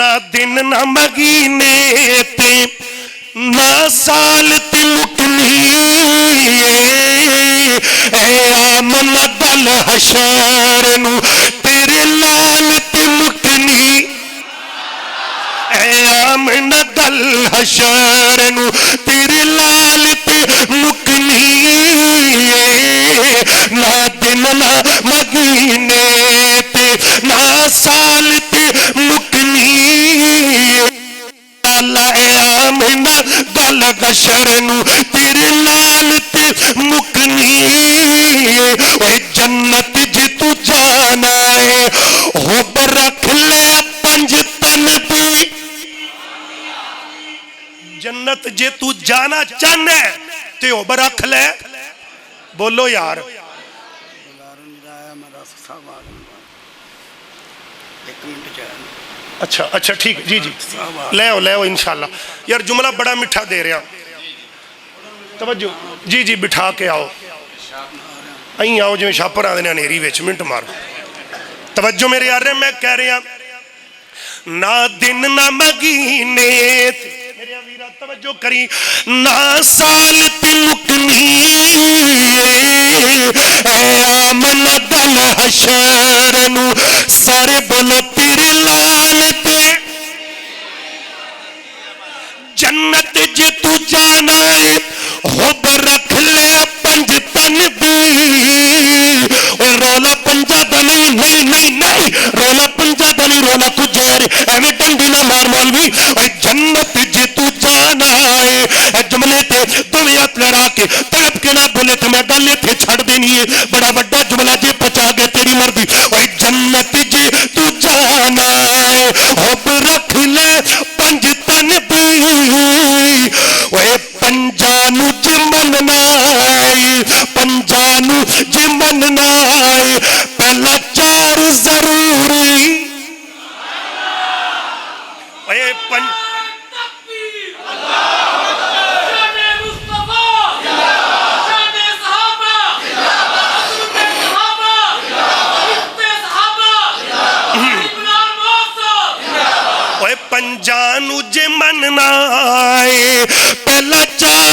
نہ دن نہ مہینے تے نہ سال تے مکنی اے آمن دل حشر نو تیرے لال تے مکنی اے آمن دل حشر نو تیرے لال تے مکنی نہ دن نہ مہینے تے نہ سال تے مکنی اے آمن دل حشر نو تیرے لال تے مکنی اے جنت جے تو جانا ہے حب رکھ لے پنج تن دی جنت جے تو جانا چاہنا ہے تے حب رکھ لے بولو یار اچھا اچھا ٹھیک جی جی لے ہو انشاءاللہ یار جملہ بڑا مٹھا دے رہا توجہ جی جی بٹھا کے آؤ آئیں آؤ جو شاپر آدھنے انیری ویچ منٹ مارو توجہ میرے یار میں کہہ رہا نہ دن نہ مہینے میرے ویرہ توجہ کری نہ سال تے مکنی اے آمن دل حشر نو سارے بولو تیرے لال تے جنت جے تو جانا ہے حب رکھ لے پنج تن دی رولا پنجا دلی نہیں رولا پنجا دلی رولا کو جیر ایویں ڈنڈی نہ مار مولوی اے جنت جے تو جانا ہے اے جملے تے دویات لڑا کے تڑپ کے نہ بولے تو میں گلے تھے چھڑ دینی ہے بڑا بڑا جملہ جے پچا گئے تیری مردی اے جنت جے تو جانا ہے حب رکھ لے پنج تن دی اے پنجانو جے مننا پنجانو جے مننا پہلا چار ضروری اے پنجانو جے مننا پہلا چار